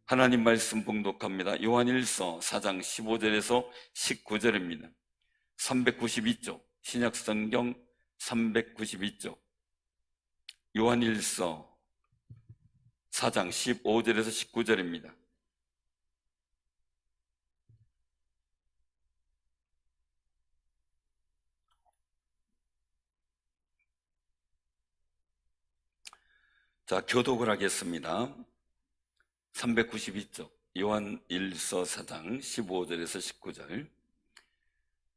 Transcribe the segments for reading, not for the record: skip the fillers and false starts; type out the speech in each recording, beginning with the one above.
하나님 말씀 봉독합니다. 요한일서 4장 15절에서 19절입니다. 392쪽, 신약성경 392쪽, 요한일서 4장 15절에서 19절입니다. 자, 교독을 하겠습니다. 392쪽, 요한일서 4장 15절에서 19절.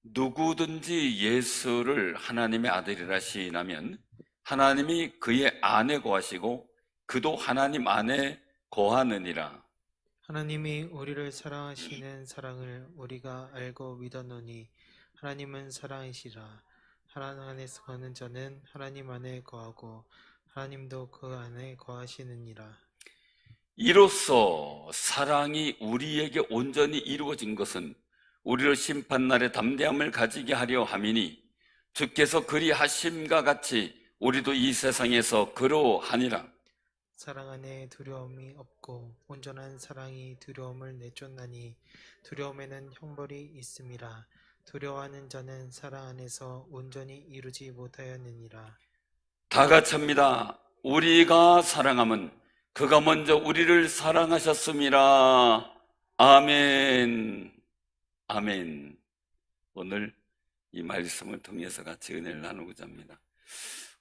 누구든지 예수를 하나님의 아들이라 시인하면 하나님이 그의 안에 거하시고 그도 하나님 안에 거하느니라. 하나님이 우리를 사랑하시는 사랑을 우리가 알고 믿었노니 하나님은 사랑이시라. 하나님 안에서 거하는 자는 하나님 안에 거하고 하나님도 그 안에 거하시느니라. 이로써 사랑이 우리에게 온전히 이루어진 것은 우리를 심판날에 담대함을 가지게 하려 함이니 주께서 그리하심과 같이 우리도 이 세상에서 그러하니라. 사랑 안에 두려움이 없고 온전한 사랑이 두려움을 내쫓나니 두려움에는 형벌이 있음이라. 두려워하는 자는 사랑 안에서 온전히 이루지 못하였느니라. 다 같이 합니다. 우리가 사랑함은 그가 먼저 우리를 사랑하셨음이라. 아멘. 아멘. 오늘 이 말씀을 통해서 같이 은혜를 나누고자 합니다.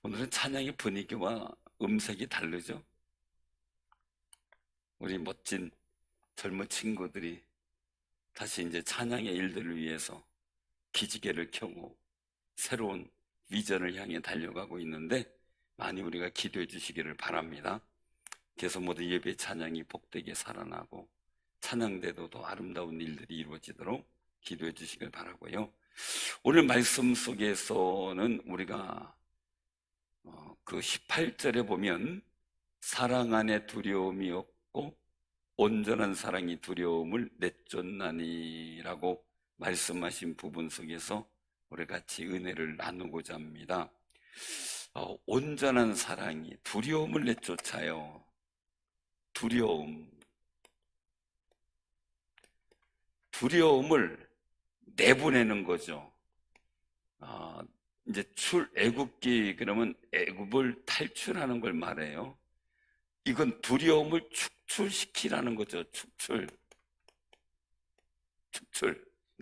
오늘은 찬양의 분위기와 음색이 다르죠? 우리 멋진 젊은 친구들이 다시 이제 찬양의 일들을 위해서 기지개를 켜고 새로운 비전을 향해 달려가고 있는데 많이 우리가 기도해 주시기를 바랍니다. 그래서 모든 예배 찬양이 복되게 살아나고 찬양대도 더 아름다운 일들이 이루어지도록 기도해 주시길 바라고요. 오늘 말씀 속에서는 우리가 그 18절에 보면 사랑 안에 두려움이 없고 온전한 사랑이 두려움을 내쫓나니라고 말씀하신 부분 속에서 우리 같이 은혜를 나누고자 합니다. 온전한 사랑이 두려움을 내쫓아요. 두려움을 내보내는 거죠. 이제 애굽기 그러면 애굽을 탈출하는 걸 말해요. 이건 두려움을 축출시키라는 거죠. 축출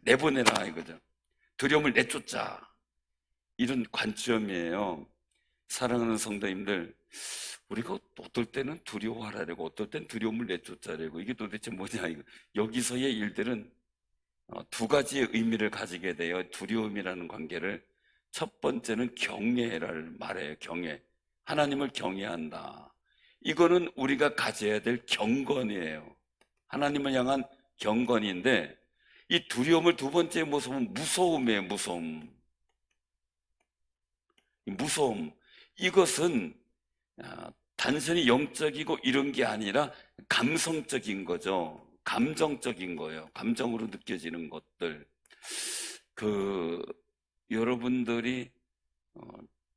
내보내라 이거죠. 두려움을 내쫓자 이런 관점이에요. 사랑하는 성도님들, 우리가 어떨 때는 두려워하라고 어떨 땐 두려움을 내쫓자라고 이게 도대체 뭐냐 이거. 여기서의 일들은 두 가지의 의미를 가지게 돼요. 두려움이라는 관계를 첫 번째는 경외를 말해요. 경외. 하나님을 경외한다. 이거는 우리가 가져야 될 경건이에요. 하나님을 향한 경건인데 이 두려움을 두 번째 모습은 무서움이에요. 무서움. 이것은 단순히 영적이고 이런 게 아니라 감성적인 거죠. 감정적인 거예요. 감정으로 느껴지는 것들. 여러분들이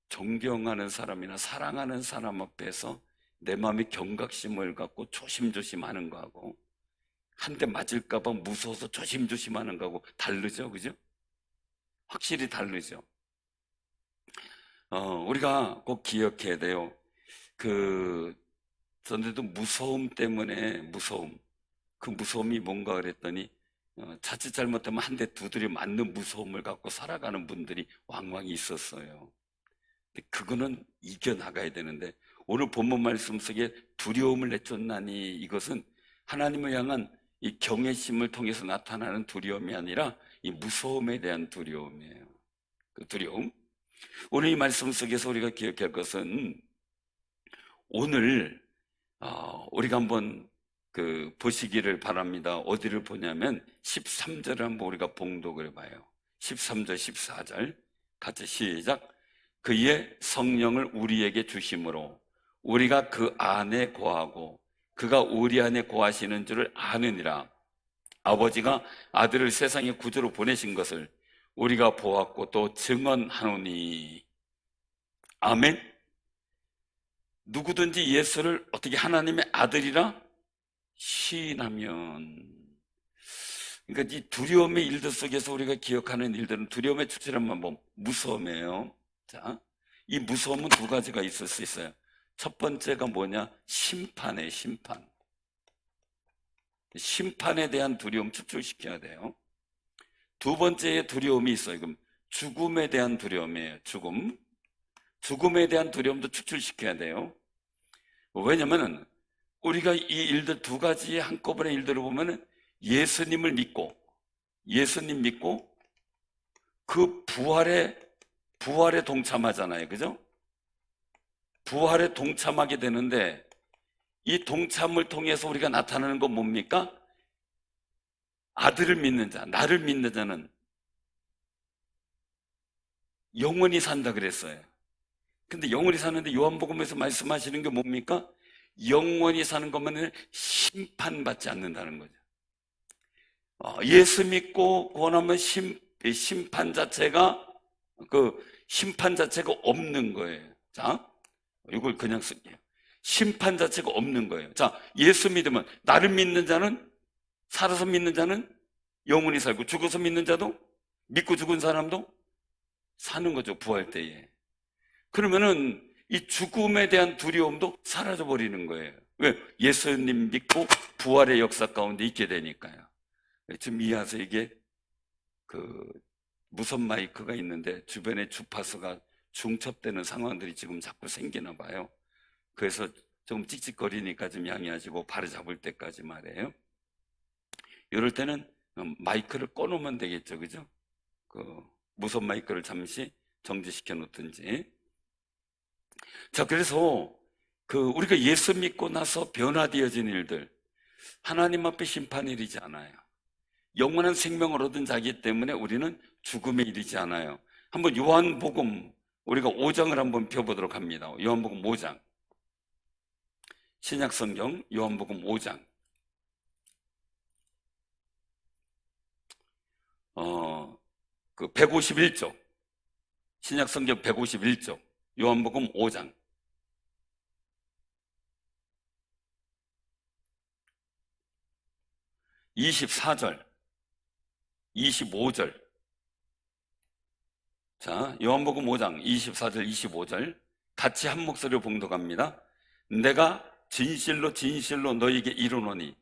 존경하는 사람이나 사랑하는 사람 앞에서 내 마음이 경각심을 갖고 조심조심하는 거하고 한 대 맞을까 봐 무서워서 조심조심하는 거하고 다르죠, 그죠? 확실히 다르죠. 우리가 꼭 기억해야 돼요. 그런데도 무서움 때문에 그 무서움이 뭔가 그랬더니 자칫 잘못하면 한 대 두드려 맞는 무서움을 갖고 살아가는 분들이 왕왕 있었어요. 근데 그거는 이겨나가야 되는데 오늘 본문 말씀 속에 두려움을 내쫓나니 이것은 하나님을 향한 이 경외심을 통해서 나타나는 두려움이 아니라 이 무서움에 대한 두려움이에요. 그 두려움. 오늘 이 말씀 속에서 우리가 기억할 것은 오늘 우리가 한번 보시기를 바랍니다. 어디를 보냐면 13절을 한번 우리가 봉독을 해봐요. 13절 14절 같이 시작. 그의 성령을 우리에게 주심으로 우리가 그 안에 거하고 그가 우리 안에 거하시는 줄을 아느니라. 아버지가 아들을 세상의 구주로 보내신 것을 우리가 보았고 또 증언하노니. 아멘. 누구든지 예수를 어떻게 하나님의 아들이라 시인하면, 그러니까 이 두려움의 일들 속에서 우리가 기억하는 일들은 두려움의 추출하면 뭐 무서움이에요. 자, 이 무서움은 두 가지가 있을 수 있어요. 첫 번째가 뭐냐? 심판이에요, 심판. 심판에 대한 두려움 축출시켜야 돼요. 두 번째의 두려움이 있어요. 그럼 죽음에 대한 두려움이에요. 죽음에 대한 두려움도 축출시켜야 돼요. 왜냐면은 우리가 이 일들 두 가지 한꺼번에 일들을 보면은 예수님 믿고 그 부활에 동참하잖아요. 그죠? 부활에 동참하게 되는데 이 동참을 통해서 우리가 나타나는 건 뭡니까? 아들을 믿는 자, 나를 믿는 자는 영원히 산다 그랬어요. 근데 영원히 사는데 요한복음에서 말씀하시는 게 뭡니까? 영원히 사는 것만은 심판받지 않는다는 거죠. 예수 믿고 원하면 심판 자체가 없는 거예요. 자, 이걸 그냥 쓸게요. 심판 자체가 없는 거예요. 자, 예수 믿으면 나를 믿는 자는 살아서 믿는 자는 영원히 살고 죽어서 믿는 자도 믿고 죽은 사람도 사는 거죠. 부활 때에. 그러면은 이 죽음에 대한 두려움도 사라져 버리는 거예요. 왜? 예수님 믿고 부활의 역사 가운데 있게 되니까요. 지금 이하서 이게 무선 마이크가 있는데 주변에 주파수가 중첩되는 상황들이 지금 자꾸 생기나 봐요. 그래서 좀 찍찍거리니까 좀 양해하시고 바로 잡을 때까지 말이에요. 이럴 때는 마이크를 꺼놓으면 되겠죠, 그죠? 무선 마이크를 잠시 정지시켜 놓든지. 자, 그래서 우리가 예수 믿고 나서 변화되어진 일들, 하나님 앞에 심판이 이르지 않아요. 영원한 생명을 얻은 자기 때문에 우리는 죽음에 이르지 않아요. 한번 요한복음 우리가 5장을 한번 펴보도록 합니다. 요한복음 5장. 신약성경 요한복음 5장. 151쪽. 신약성경 151쪽. 요한복음 5장. 24절, 25절. 자, 요한복음 5장 24절, 25절 같이 한 목소리로 봉독합니다. 내가 진실로 진실로 너희에게 이르노니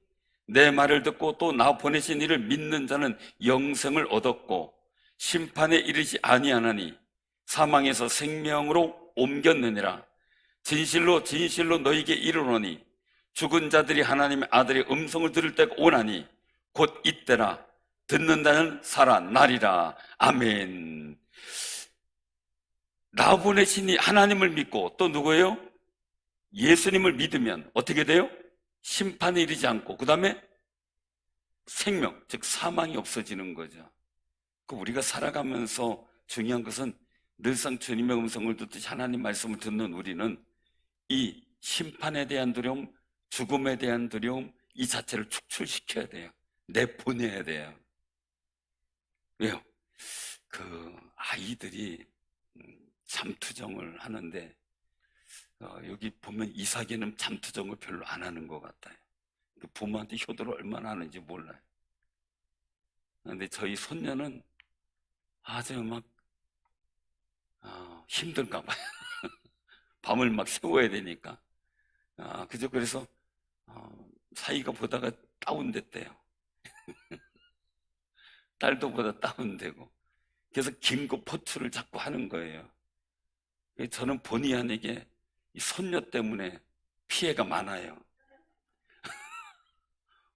내 말을 듣고 또 나 보내신 이를 믿는 자는 영생을 얻었고 심판에 이르지 아니하나니 사망에서 생명으로 옮겼느니라. 진실로 진실로 너희에게 이르노니 죽은 자들이 하나님의 아들의 음성을 들을 때가 오나니 곧 이때라. 듣는다는 살아나리라. 아멘. 나 보내신 이 하나님을 믿고 또 누구예요? 예수님을 믿으면 어떻게 돼요? 심판에 이르지 않고 그 다음에 생명, 즉 사망이 없어지는 거죠. 우리가 살아가면서 중요한 것은 늘상 주님의 음성을 듣듯이 하나님 말씀을 듣는 우리는 이 심판에 대한 두려움, 죽음에 대한 두려움 이 자체를 축출시켜야 돼요. 내보내야 돼요. 왜요? 아이들이 잠투정을 하는데 여기 보면 이삭이는 잠투정을 별로 안 하는 것 같아요. 부모한테 효도를 얼마나 하는지 몰라요. 그런데 저희 손녀는 아주 막 힘든가 봐요. 밤을 막 새워야 되니까. 그래서 사이가 보다가 다운됐대요. 딸도 보다 다운되고. 그래서 긴급 포출을 자꾸 하는 거예요. 저는 본의 아니게 이 손녀 때문에 피해가 많아요.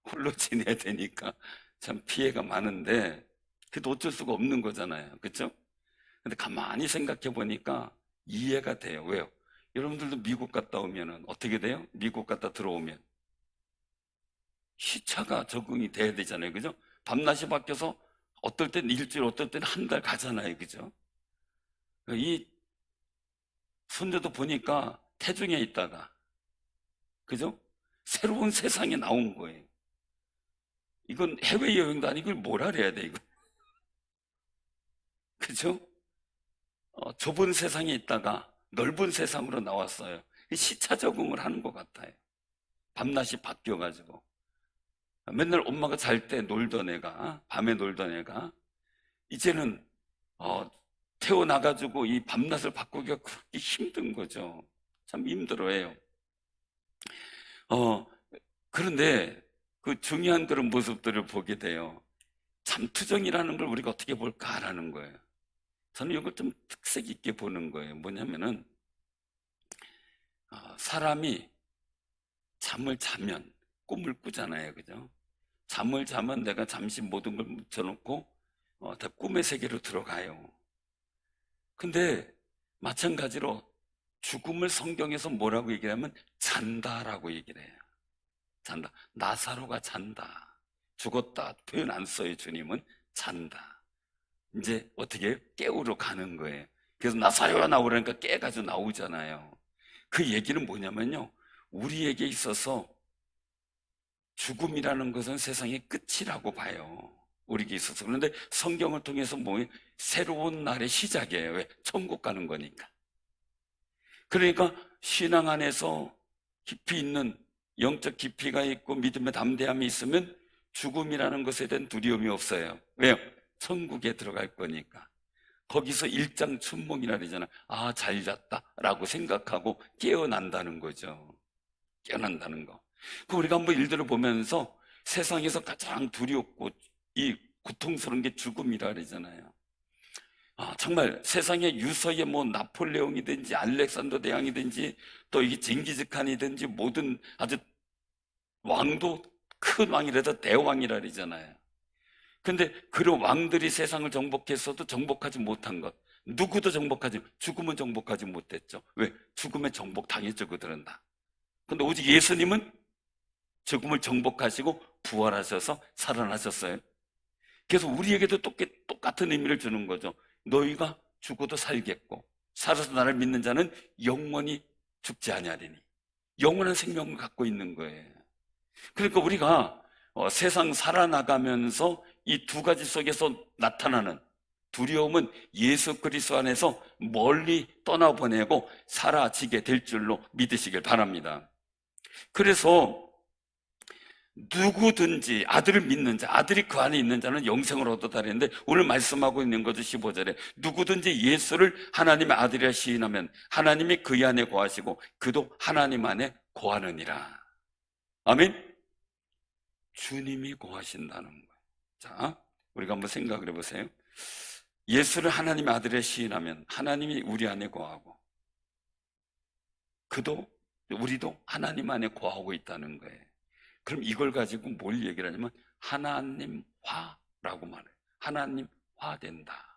홀로 지내야 되니까 참 피해가 많은데 그래도 어쩔 수가 없는 거잖아요. 그렇죠? 근데 가만히 생각해 보니까 이해가 돼요. 왜요? 여러분들도 미국 갔다 오면은 어떻게 돼요? 미국 갔다 들어오면 시차가 적응이 돼야 되잖아요. 그죠? 밤낮이 바뀌어서 어떨 땐 일주일, 어떨 땐 한 달 가잖아요. 그죠? 이 손녀도 보니까 태중에 있다가, 그죠? 새로운 세상에 나온 거예요. 이건 해외여행도 아니고 이걸 뭐라 그래야 돼, 이거. 그죠? 좁은 세상에 있다가 넓은 세상으로 나왔어요. 시차 적응을 하는 것 같아요. 밤낮이 바뀌어가지고. 맨날 엄마가 잘 때 놀던 애가, 밤에 놀던 애가 이제는 태어나가지고 이 밤낮을 바꾸기가 그렇게 힘든 거죠. 참 힘들어해요. 그런데 그 중요한 그런 모습들을 보게 돼요. 잠투정이라는 걸 우리가 어떻게 볼까라는 거예요. 저는 이걸 좀 특색 있게 보는 거예요. 뭐냐면은 사람이 잠을 자면 꿈을 꾸잖아요, 그죠? 잠을 자면 내가 잠시 모든 걸 묻혀놓고 다 꿈의 세계로 들어가요. 근데 마찬가지로 죽음을 성경에서 뭐라고 얘기하면 잔다라고 얘기를 해요. 잔다. 나사로가 잔다. 죽었다. 표현 안 써요, 주님은. 잔다. 이제 어떻게 깨우러 가는 거예요. 그래서 나사로가 나오라니까 깨가지고 나오잖아요. 그 얘기는 뭐냐면요. 우리에게 있어서 죽음이라는 것은 세상의 끝이라고 봐요. 우리에게 있어서. 그런데 성경을 통해서 뭐예요? 새로운 날의 시작이에요. 왜? 천국 가는 거니까. 그러니까 신앙 안에서 깊이 있는 영적 깊이가 있고 믿음의 담대함이 있으면 죽음이라는 것에 대한 두려움이 없어요. 왜요? 천국에 들어갈 거니까. 거기서 일장춘몽이라 그러잖아. 아, 잘 잤다 라고 생각하고 깨어난다는 거죠. 깨어난다는 거. 그 우리가 한번 일들을 보면서 세상에서 가장 두렵고 이 고통스러운 게 죽음이라 그러잖아요. 정말 세상의 유서의 뭐 나폴레옹이든지 알렉산더 대왕이든지 또 이 징기즈칸이든지 모든 아주 왕도 큰 왕이라도 대왕이라 그러잖아요. 근데 그런 왕들이 세상을 정복했어도 정복하지 못한 것, 누구도 죽음은 정복하지 못했죠. 왜? 죽음에 정복 당했죠, 그들은 다. 근데 오직 예수님은 죽음을 정복하시고 부활하셔서 살아나셨어요. 그래서 우리에게도 똑같은 의미를 주는 거죠. 너희가 죽어도 살겠고 살아서 나를 믿는 자는 영원히 죽지 아니하리니. 영원한 생명을 갖고 있는 거예요. 그러니까 우리가 세상 살아나가면서 이 두 가지 속에서 나타나는 두려움은 예수 그리스도 안에서 멀리 떠나보내고 사라지게 될 줄로 믿으시길 바랍니다. 그래서 누구든지 아들을 믿는 자, 아들이 그 안에 있는 자는 영생을 얻었다 그랬는데 오늘 말씀하고 있는 거죠. 15절에 누구든지 예수를 하나님의 아들이라 시인하면 하나님이 그의 안에 거하시고 그도 하나님 안에 거하느니라. 아멘. 주님이 거하신다는 거예요. 자, 우리가 한번 생각을 해보세요. 예수를 하나님의 아들이라 시인하면 하나님이 우리 안에 거하고 그도 우리도 하나님 안에 거하고 있다는 거예요. 그럼 이걸 가지고 뭘 얘기를 하냐면 하나님화라고 말해요. 하나님화된다.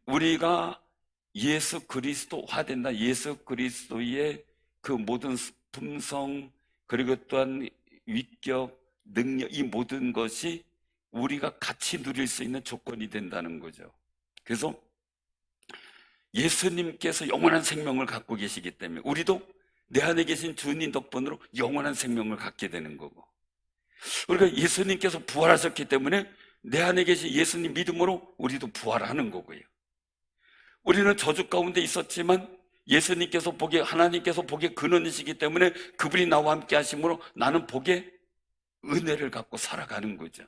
우리가 예수 그리스도화된다. 예수 그리스도의 그 모든 품성 그리고 또한 위격, 능력 이 모든 것이 우리가 같이 누릴 수 있는 조건이 된다는 거죠. 그래서 예수님께서 영원한 생명을 갖고 계시기 때문에 우리도 내 안에 계신 주님 덕분으로 영원한 생명을 갖게 되는 거고, 우리가 예수님께서 부활하셨기 때문에 내 안에 계신 예수님 믿음으로 우리도 부활하는 거고요. 우리는 저주 가운데 있었지만 예수님께서 복의 하나님께서 복의 근원이시기 때문에 그분이 나와 함께 하심으로 나는 복의 은혜를 갖고 살아가는 거죠.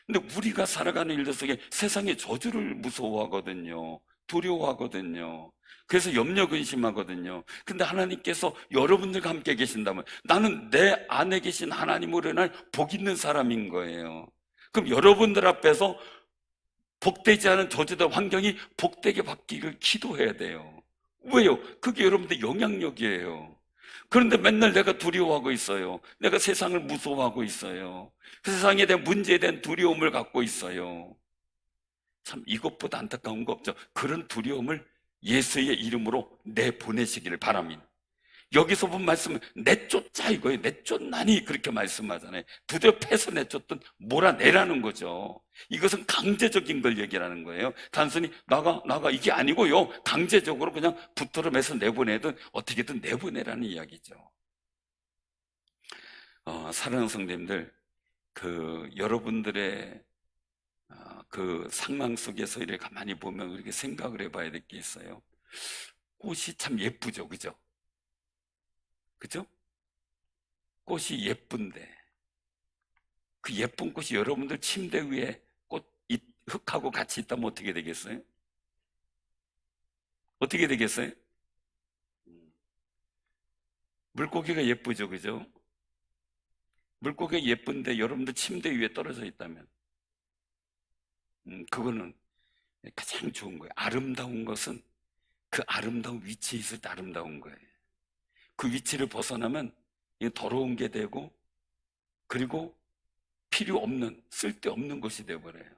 근데 우리가 살아가는 일들 속에 세상의 저주를 무서워하거든요. 두려워하거든요. 그래서 염려 근심하거든요. 근데 하나님께서 여러분들과 함께 계신다면 나는 내 안에 계신 하나님으로 인한 복 있는 사람인 거예요. 그럼 여러분들 앞에서 복되지 않은 저주된 환경이 복되게 바뀌기를 기도해야 돼요. 왜요? 그게 여러분들 영향력이에요. 그런데 맨날 내가 두려워하고 있어요. 내가 세상을 무서워하고 있어요. 그 세상에 대한 문제에 대한 두려움을 갖고 있어요. 참 이것보다 안타까운 거 없죠. 그런 두려움을 예수의 이름으로 내보내시기를 바랍니다. 여기서 본 말씀은 내쫓자 이거예요. 내쫓나니 그렇게 말씀하잖아요. 드디어 패서 내쫓든 몰아내라는 거죠. 이것은 강제적인 걸 얘기하는 거예요. 단순히 나가 이게 아니고요. 강제적으로 그냥 붙들어 매서 내보내든 어떻게든 내보내라는 이야기죠. 사랑하는 성도님들, 여러분들의 그 상황 속에서 이렇게 가만히 보면 이렇게 생각을 해봐야 될 게 있어요. 꽃이 참 예쁘죠, 그죠? 그죠? 꽃이 예쁜데 그 예쁜 꽃이 여러분들 침대 위에 흙하고 같이 있다면 어떻게 되겠어요? 어떻게 되겠어요? 물고기가 예쁘죠, 그죠? 물고기가 예쁜데 여러분들 침대 위에 떨어져 있다면, 그거는 가장 좋은 거예요. 아름다운 것은 그 아름다운 위치에 있을 때 아름다운 거예요. 그 위치를 벗어나면 이게 더러운 게 되고, 그리고 필요 없는, 쓸데없는 것이 되어버려요.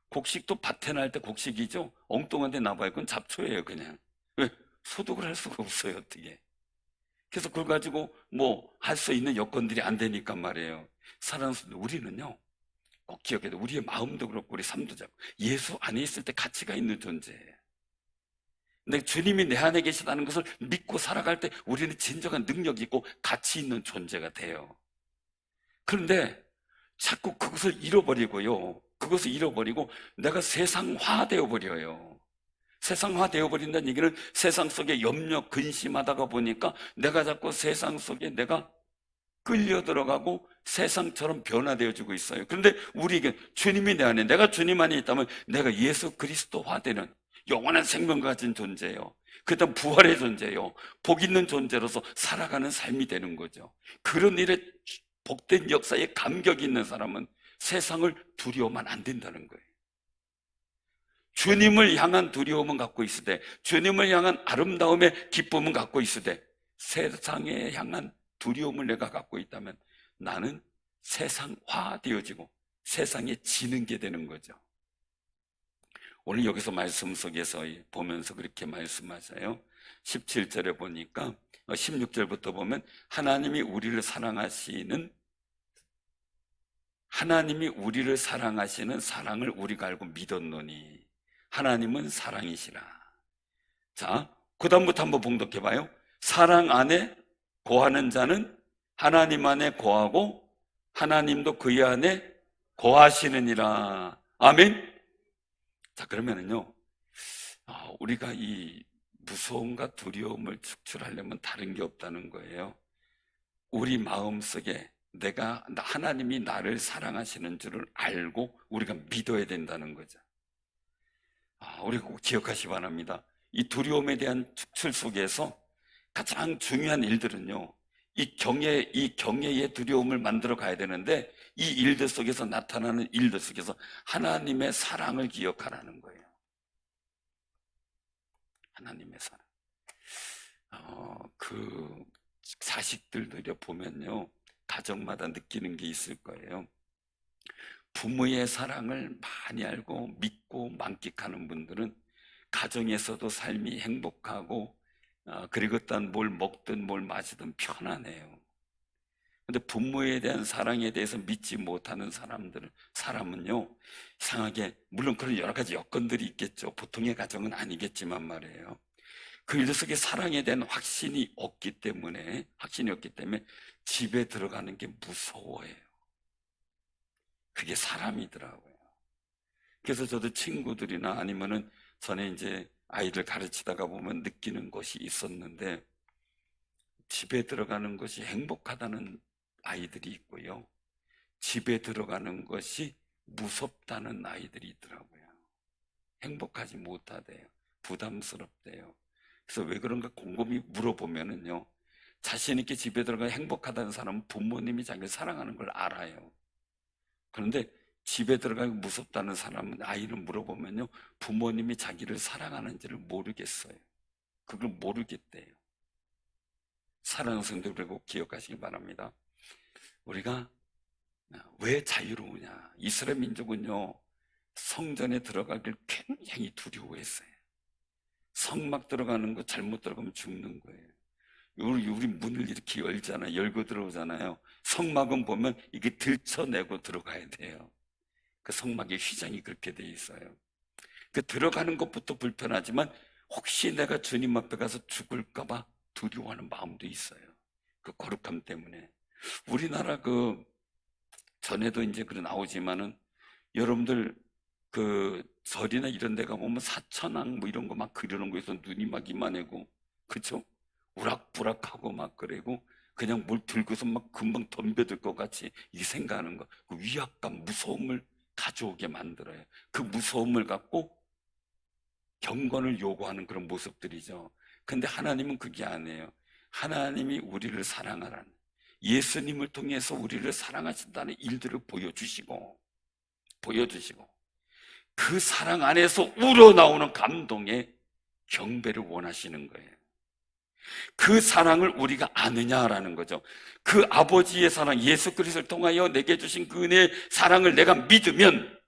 곡식도 밭에 날 때 곡식이죠? 엉뚱한 데 나봐요. 그건 잡초예요, 그냥. 왜? 소득을 할 수가 없어요, 어떻게. 그래서 그걸 가지고 뭐 할 수 있는 여건들이 안 되니까 말이에요. 사랑하는 우리는요, 꼭 기억해야 돼. 우리의 마음도 그렇고 우리 삶도 그렇고 예수 안에 있을 때 가치가 있는 존재예요. 근데 주님이 내 안에 계시다는 것을 믿고 살아갈 때 우리는 진정한 능력이 있고 가치 있는 존재가 돼요. 그런데 자꾸 그것을 잃어버리고요. 그것을 잃어버리고 내가 세상화 되어버려요. 세상화 되어버린다는 얘기는 세상 속에 염려, 근심하다가 보니까 내가 자꾸 세상 속에 내가 끌려 들어가고 세상처럼 변화되어지고 있어요. 그런데 우리에게 주님이 내 안에, 내가 주님 안에 있다면 내가 예수 그리스도화 되는 영원한 생명을 가진 존재예요. 그다음 부활의 존재예요. 복 있는 존재로서 살아가는 삶이 되는 거죠. 그런 일에 복된 역사에 감격이 있는 사람은 세상을 두려워하면 안 된다는 거예요. 주님을 향한 두려움은 갖고 있으되, 주님을 향한 아름다움의 기쁨은 갖고 있으되, 세상에 향한 두려움을 내가 갖고 있다면 나는 세상화되어지고 세상에 지는 게 되는 거죠. 오늘 여기서 말씀 속에서 보면서 그렇게 말씀하셔요. 17절에 보니까 16절부터 보면 하나님이 우리를 사랑하시는 사랑을 우리가 알고 믿었노니 하나님은 사랑이시라. 자, 그 다음부터 한번 봉독해봐요. 사랑 안에 거하는 자는 하나님 안에 거하고 하나님도 그의 안에 거하시느니라. 아멘. 자, 그러면은요, 우리가 이 무서움과 두려움을 축출하려면 다른 게 없다는 거예요. 우리 마음속에 하나님이 나를 사랑하시는 줄을 알고 우리가 믿어야 된다는 거죠. 우리가 꼭 기억하시 기 바랍니다. 이 두려움에 대한 축출 속에서 가장 중요한 일들은요, 이 경외의 두려움을 만들어 가야 되는데, 이 일들 속에서 나타나는 일들 속에서 하나님의 사랑을 기억하라는 거예요. 하나님의 사랑. 그 자식들도 보면요, 가정마다 느끼는 게 있을 거예요. 부모의 사랑을 많이 알고 믿고 만끽하는 분들은 가정에서도 삶이 행복하고, 그리고 일단 뭘 먹든 뭘 마시든 편안해요. 근데 부모에 대한 사랑에 대해서 믿지 못하는 사람은요, 이상하게, 물론 그런 여러 가지 여건들이 있겠죠. 보통의 가정은 아니겠지만 말이에요. 그 일 속에 사랑에 대한 확신이 없기 때문에 집에 들어가는 게 무서워해요. 그게 사람이더라고요. 그래서 저도 친구들이나 아니면은 전에 이제 아이들 가르치다가 보면 느끼는 것이 있었는데, 집에 들어가는 것이 행복하다는 아이들이 있고요, 집에 들어가는 것이 무섭다는 아이들이 있더라고요. 행복하지 못하대요. 부담스럽대요. 그래서 왜 그런가 곰곰이 물어보면은요, 자신 있게 집에 들어가 행복하다는 사람은 부모님이 자기를 사랑하는 걸 알아요. 그런데 집에 들어가기 무섭다는 사람은, 아이는 물어보면요, 부모님이 자기를 사랑하는지를 모르겠어요. 그걸 모르겠대요. 사랑하는 성도들 꼭 기억하시기 바랍니다. 우리가 왜 자유로우냐? 이스라엘 민족은요, 성전에 들어가길 굉장히 두려워했어요. 성막 들어가는 거 잘못 들어가면 죽는 거예요. 우리 문을 이렇게 열잖아요. 열고 들어오잖아요. 성막은 보면 이게 들쳐내고 들어가야 돼요. 그 성막의 휘장이 그렇게 돼 있어요. 그 들어가는 것부터 불편하지만 혹시 내가 주님 앞에 가서 죽을까봐 두려워하는 마음도 있어요. 그 거룩함 때문에. 우리나라 전에도 이제 나오지만은, 여러분들 그 절이나 이런 데 가보면 사천왕 뭐 이런 거 막 그리는 거에서 눈이 막 이만하고, 그쵸? 우락부락하고 막 그러고, 그냥 뭘 들고서 막 금방 덤벼들 것 같이 이 생각하는 거, 그 위압감, 무서움을 가져오게 만들어요. 그 무서움을 갖고 경건을 요구하는 그런 모습들이죠. 근데 하나님은 그게 아니에요. 하나님이 우리를 사랑하라는, 예수님을 통해서 우리를 사랑하신다는 일들을 보여주시고 그 사랑 안에서 우러나오는 감동의 경배를 원하시는 거예요. 그 사랑을 우리가 아느냐라는 거죠. 그 아버지의 사랑, 예수 그리스도를 통하여 내게 주신 그 은혜의 사랑을 내가 믿으면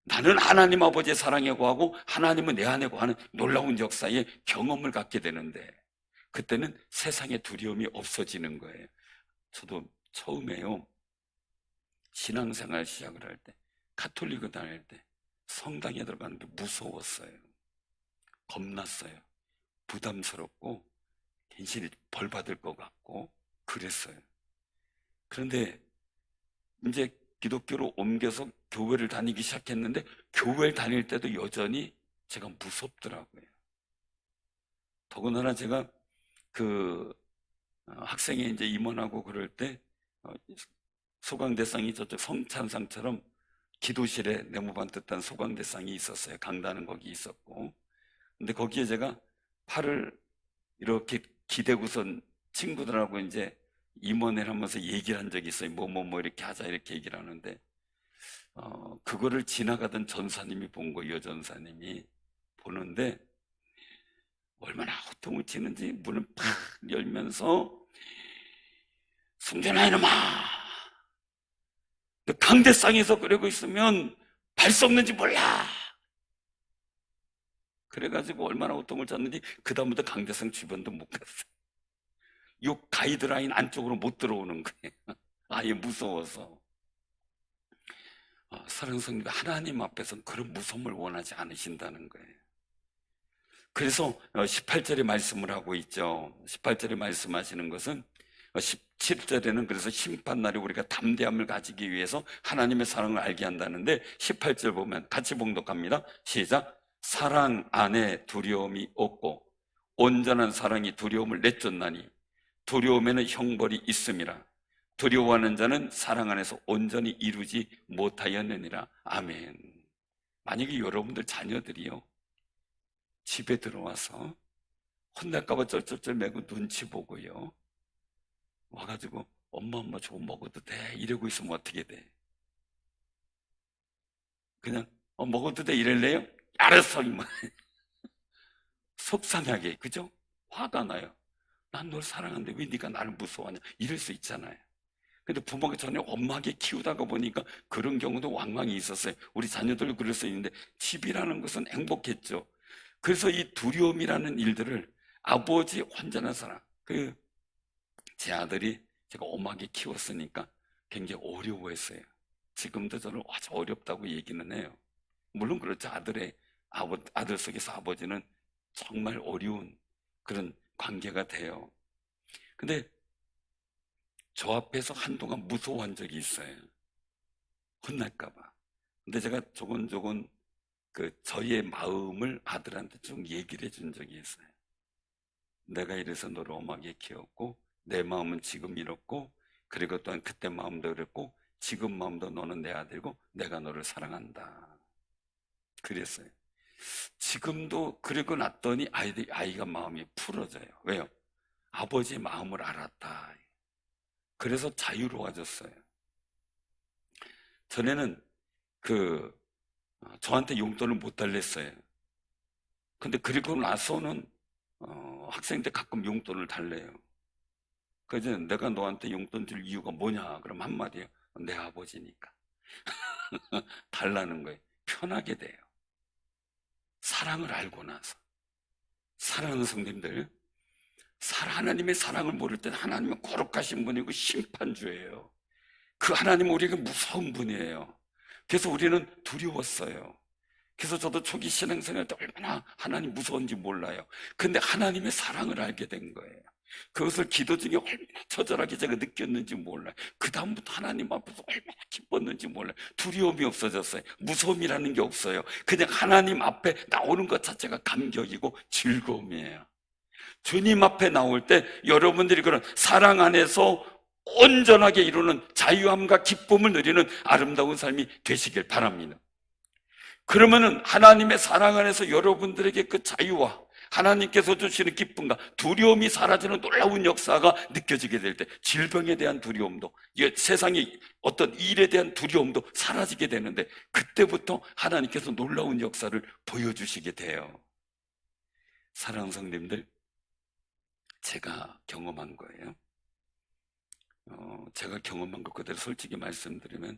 나는 하나님 아버지의 사랑에 거하고 하나님은 내 안에 거하는 놀라운 역사의 경험을 갖게 되는데, 그때는 세상의 두려움이 없어지는 거예요. 저도 처음에요, 신앙생활 시작을 할 때, 가톨릭을 다닐 때 성당에 들어가는 게 무서웠어요. 겁났어요. 부담스럽고 괜시리 벌 받을 것 같고 그랬어요. 그런데 이제 기독교로 옮겨서 교회를 다니기 시작했는데, 교회를 다닐 때도 여전히 제가 무섭더라고요. 더군다나 제가 학생회 이제 임원하고 그럴 때 소강대상이 저쪽 성찬상처럼 기도실에 네모반듯한 소강대상이 있었어요. 강단은 거기 있었고, 근데 거기에 제가 팔을 이렇게 기대고선 친구들하고 이제 임원회를 하면서 얘기를 한 적이 있어요. 뭐 이렇게 하자 이렇게 얘기를 하는데, 그거를 지나가던 전사님이 본 거, 여전사님이 보는데 얼마나 호통을 치는지 문을 팍 열면서, 승준아 이놈아, 너 강대상에서 그러고 있으면 발 썩는지 몰라. 그래가지고 얼마나 호통을 쳤는지 그 다음부터 강대상 주변도 못 갔어요. 요 가이드라인 안쪽으로 못 들어오는 거예요. 아예 무서워서. 사랑하는 성도, 하나님 앞에서는 그런 무서움을 원하지 않으신다는 거예요. 그래서 18절에 말씀을 하고 있죠. 18절에 말씀하시는 것은 17절에는 그래서 심판날에 우리가 담대함을 가지기 위해서 하나님의 사랑을 알게 한다는데, 18절 보면 같이 봉독합니다. 시작. 사랑 안에 두려움이 없고 온전한 사랑이 두려움을 내쫓나니 두려움에는 형벌이 있음이라. 두려워하는 자는 사랑 안에서 온전히 이루지 못하였느니라. 아멘. 만약에 여러분들 자녀들이요, 집에 들어와서 혼날까봐 쩔쩔쩔 매고 눈치 보고요, 와가지고 엄마 저거 먹어도 돼 이러고 있으면 어떻게 돼? 그냥 먹어도 돼 이럴래요? 알았어 이만. 속상하게, 그죠? 화가 나요. 난 널 사랑하는데 왜 네가 나를 무서워하냐, 이럴 수 있잖아요. 근데 부모가 전혀 엄하게 키우다가 보니까 그런 경우도 왕왕이 있었어요. 우리 자녀들도 그럴 수 있는데, 집이라는 것은 행복했죠. 그래서 이 두려움이라는 일들을 아버지 혼자나 사랑, 제 아들이 제가 엄하게 키웠으니까 굉장히 어려워했어요. 지금도 저는 아주 어렵다고 얘기는 해요. 물론 그렇죠. 아들 속에서 아버지는 정말 어려운 그런 관계가 돼요. 근데 저 앞에서 한동안 무서워한 적이 있어요. 혼날까봐. 근데 제가 조곤조곤 저희의 마음을 아들한테 좀 얘기를 해준 적이 있어요. 내가 이래서 너를 엄하게 키웠고, 내 마음은 지금 이렇고, 그리고 또한 그때 마음도 그랬고, 지금 마음도 너는 내 아들고 내가 너를 사랑한다. 그랬어요. 지금도 그러고 났더니 아이가 마음이 풀어져요. 왜요? 아버지의 마음을 알았다. 그래서 자유로워졌어요. 전에는 저한테 용돈을 못 달랬어요. 근데 그리고 나서는 학생 때 가끔 용돈을 달래요. 그래서 내가 너한테 용돈 줄 이유가 뭐냐? 그럼 한마디요. 내 아버지니까. 달라는 거예요. 편하게 돼요. 사랑을 알고 나서. 사랑하는 성도님들, 하나님의 사랑을 모를 때 하나님은 거룩하신 분이고 심판주예요. 그 하나님은 우리에게 무서운 분이에요. 그래서 우리는 두려웠어요. 그래서 저도 초기 신앙생활 때 얼마나 하나님 무서운지 몰라요. 근데 하나님의 사랑을 알게 된 거예요. 그것을 기도 중에 얼마나 처절하게 제가 느꼈는지 몰라요. 그 다음부터 하나님 앞에서 얼마나 기뻤는지 몰라요. 두려움이 없어졌어요. 무서움이라는 게 없어요. 그냥 하나님 앞에 나오는 것 자체가 감격이고 즐거움이에요. 주님 앞에 나올 때 여러분들이 그런 사랑 안에서 온전하게 이루는 자유함과 기쁨을 누리는 아름다운 삶이 되시길 바랍니다. 그러면은 하나님의 사랑 안에서 여러분들에게 그 자유와 하나님께서 주시는 기쁨과 두려움이 사라지는 놀라운 역사가 느껴지게 될 때, 질병에 대한 두려움도, 세상의 어떤 일에 대한 두려움도 사라지게 되는데, 그때부터 하나님께서 놀라운 역사를 보여주시게 돼요. 사랑하는 성도님들, 제가 경험한 거예요. 제가 경험한 것 그대로 솔직히 말씀드리면,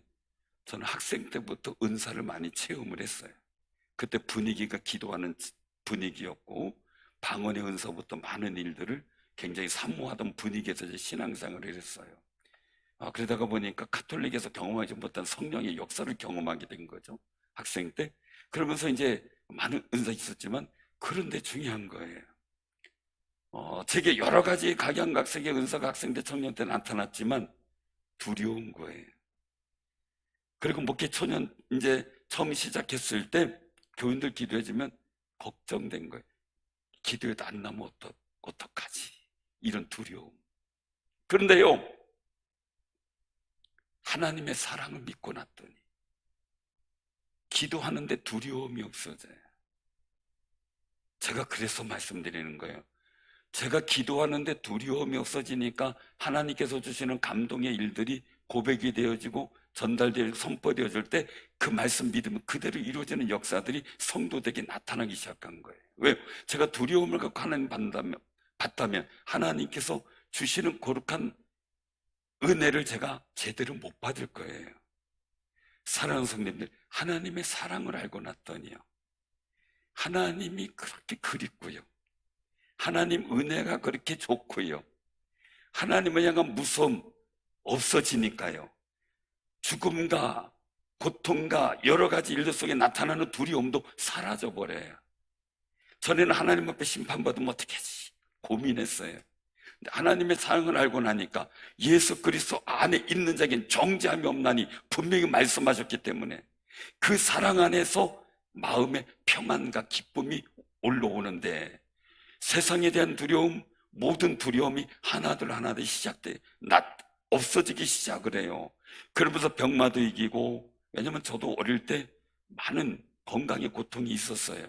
저는 학생 때부터 은사를 많이 체험을 했어요. 그때 분위기가 기도하는 분위기였고, 방언의 은사부터 많은 일들을 굉장히 사모하던 분위기에서 신앙생활을 했어요. 그러다가 보니까 가톨릭에서 경험하지 못한 성령의 역사를 경험하게 된 거죠, 학생 때. 그러면서 이제 많은 은사 있었지만, 그런데 중요한 거예요. 제게 여러 가지 각양각색의 은사가 학생 때, 청년 때 나타났지만 두려운 거예요. 그리고 목회 초년 이제 처음 시작했을 때 교인들 기도해주면 걱정된 거예요. 기도해도 안 나면 어떡하지? 이런 두려움. 그런데요, 하나님의 사랑을 믿고 났더니 기도하는데 두려움이 없어져요. 제가 그래서 말씀드리는 거예요. 제가 기도하는데 두려움이 없어지니까 하나님께서 주시는 감동의 일들이 고백이 되어지고 전달되어 선포되어질 때 그 말씀 믿으면 그대로 이루어지는 역사들이 성도들에게 나타나기 시작한 거예요. 왜요? 제가 두려움을 갖고 하나님 받다면 하나님께서 주시는 거룩한 은혜를 제가 제대로 못 받을 거예요. 사랑하는 성도님들, 하나님의 사랑을 알고 났더니요, 하나님이 그렇게 그립고요, 하나님 은혜가 그렇게 좋고요, 하나님을 향한 무서움 없어지니까요, 죽음과 고통과 여러 가지 일들 속에 나타나는 두려움도 사라져버려요. 전에는 하나님 앞에 심판받으면 어떻게 하지 고민했어요. 근데 하나님의 사랑을 알고 나니까 예수 그리스도 안에 있는 자에겐 정죄함이 없나니 분명히 말씀하셨기 때문에 그 사랑 안에서 마음의 평안과 기쁨이 올라오는데, 세상에 대한 두려움, 모든 두려움이 하나둘 시작돼 없어지기 시작을 해요. 그러면서 병마도 이기고, 왜냐면 저도 어릴 때 많은 건강의 고통이 있었어요.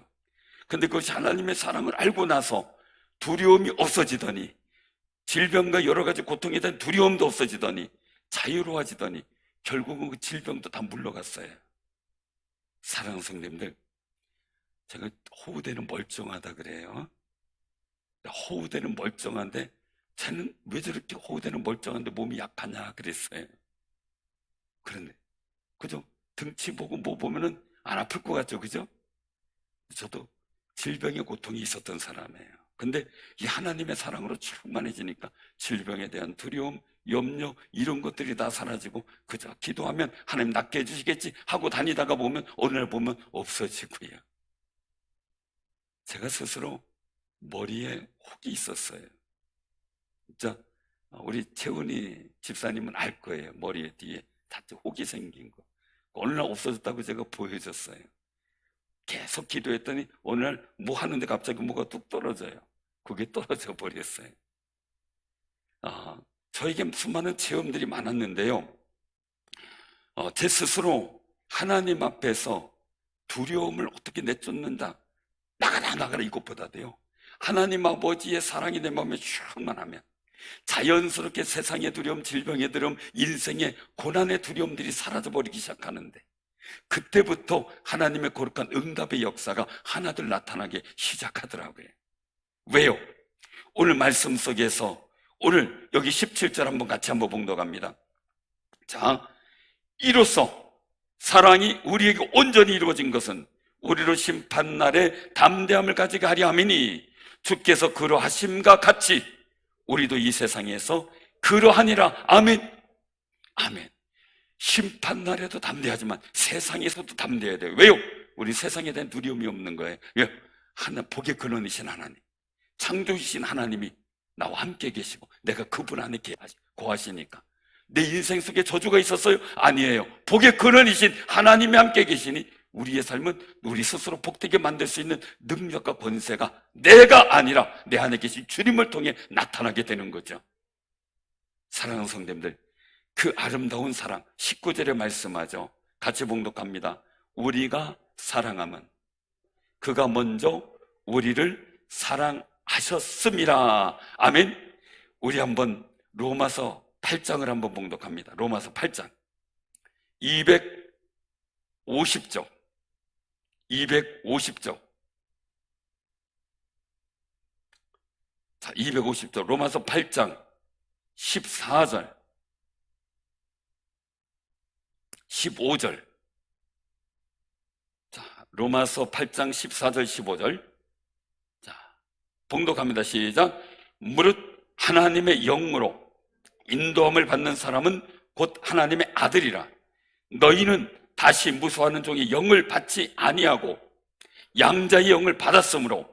근데 그것이 하나님의 사랑을 알고 나서 두려움이 없어지더니, 질병과 여러 가지 고통에 대한 두려움도 없어지더니, 자유로워지더니 결국은 그 질병도 다 물러갔어요. 사랑하는 성도님들, 제가 호우대는 멀쩡하다 그래요. 호우대는 멀쩡한데 쟤는 왜 저렇게 호우대는 멀쩡한데 몸이 약하냐 그랬어요. 그런데 그죠? 등치 보고 뭐 보면은 안 아플 것 같죠, 그죠? 저도 질병의 고통이 있었던 사람이에요. 근데 이 하나님의 사랑으로 충만해지니까 질병에 대한 두려움, 염려 이런 것들이 다 사라지고 그저 기도하면 하나님 낫게 해주시겠지 하고 다니다가 보면 어느 날 보면 없어지고요. 제가 스스로 머리에 혹이 있었어요. 진짜 우리 채은이 집사님은 알 거예요. 머리 뒤에 다 혹이 생긴 거. 어느 날 없어졌다고 제가 보여줬어요. 계속 기도했더니 어느 날 뭐 하는데 갑자기 뭐가 뚝 떨어져요. 그게 떨어져 버렸어요. 저에게 수많은 체험들이 많았는데요, 제 스스로 하나님 앞에서 두려움을 어떻게 내쫓는다, 나가라 이것보다도요, 하나님 아버지의 사랑이 내 마음에 충만하면 자연스럽게 세상의 두려움, 질병의 두려움, 인생의 고난의 두려움들이 사라져버리기 시작하는데, 그때부터 하나님의 거룩한 응답의 역사가 하나둘 나타나기 시작하더라고요. 왜요? 오늘 말씀 속에서 오늘 여기 17절 한번 같이 한번 봉독합니다. 자, 이로써 사랑이 우리에게 온전히 이루어진 것은 우리로 심판날에 담대함을 가지게 하려 함이니 주께서 그러하심과 같이 우리도 이 세상에서 그러하니라. 아멘. 아멘. 심판날에도 담대하지만 세상에서도 담대해야 돼요. 왜요? 우리 세상에 대한 두려움이 없는 거예요. 왜? 복의 근원이신 하나님, 창조이신 하나님이 나와 함께 계시고 내가 그분 안에 거하시니까. 내 인생 속에 저주가 있었어요? 아니에요. 복의 근원이신 하나님이 함께 계시니 우리의 삶은 우리 스스로 복되게 만들 수 있는 능력과 권세가 내가 아니라 내 안에 계신 주님을 통해 나타나게 되는 거죠. 사랑하는 성도님들, 그 아름다운 사랑 19절에 말씀하죠. 같이 봉독합니다. 우리가 사랑하면 그가 먼저 우리를 사랑하셨음이라. 아멘. 우리 한번 로마서 8장을 한번 봉독합니다. 로마서 8장 250쪽 250쪽 자, 250쪽 로마서 8장 14절 15절 자, 로마서 8장 14절 15절 자, 봉독합니다. 시작. 무릇 하나님의 영으로 인도함을 받는 사람은 곧 하나님의 아들이라. 너희는 다시 무수하는 종의 영을 받지 아니하고 양자의 영을 받았으므로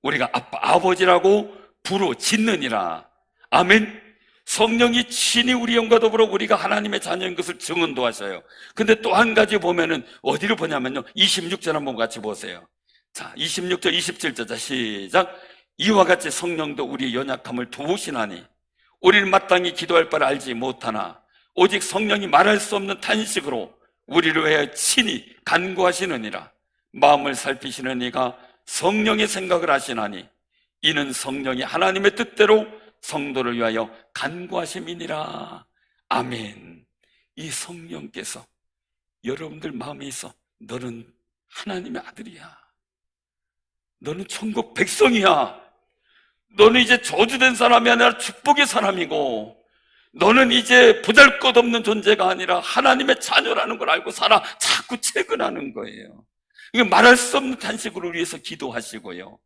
우리가 아빠 아버지라고 부르짖느니라. 아멘. 성령이 친히 우리 영과 더불어 우리가 하나님의 자녀인 것을 증언도 하셔요. 근데 또 한 가지 보면은 어디를 보냐면요, 26절 한번 같이 보세요. 자, 26절 27절 자, 시작. 이와 같이 성령도 우리의 연약함을 도우시나니 우리는 마땅히 기도할 바를 알지 못하나 오직 성령이 말할 수 없는 탄식으로 우리를 위하여 친히 간구하시느니라. 마음을 살피시는 이가 성령의 생각을 하시나니 이는 성령이 하나님의 뜻대로 성도를 위하여 간구하심이니라. 아멘. 이 성령께서 여러분들 마음에 있어 너는 하나님의 아들이야. 너는 천국 백성이야. 너는 이제 저주된 사람이 아니라 축복의 사람이고 너는 이제 보잘것없는 존재가 아니라 하나님의 자녀라는 걸 알고 살아. 자꾸 채근하는 거예요. 이게 말할 수 없는 탄식으로 위해서 기도하시고요.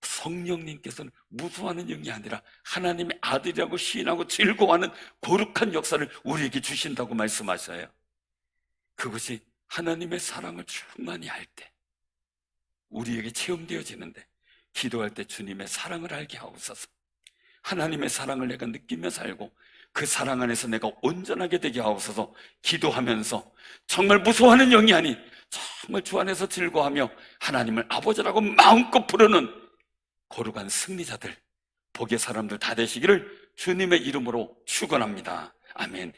성령님께서는 무수하는 영이 아니라 하나님의 아들이라고 시인하고 즐거워하는 거룩한 역사를 우리에게 주신다고 말씀하셔요. 그것이 하나님의 사랑을 충만히 알 때 우리에게 체험되어지는데, 기도할 때 주님의 사랑을 알게 하옵소서. 하나님의 사랑을 내가 느끼며 살고 그 사랑 안에서 내가 온전하게 되게 하옵소서. 기도하면서 정말 무서워하는 영이 아닌 정말 주 안에서 즐거워하며 하나님을 아버지라고 마음껏 부르는 거룩한 승리자들, 복의 사람들 다 되시기를 주님의 이름으로 축원합니다. 아멘.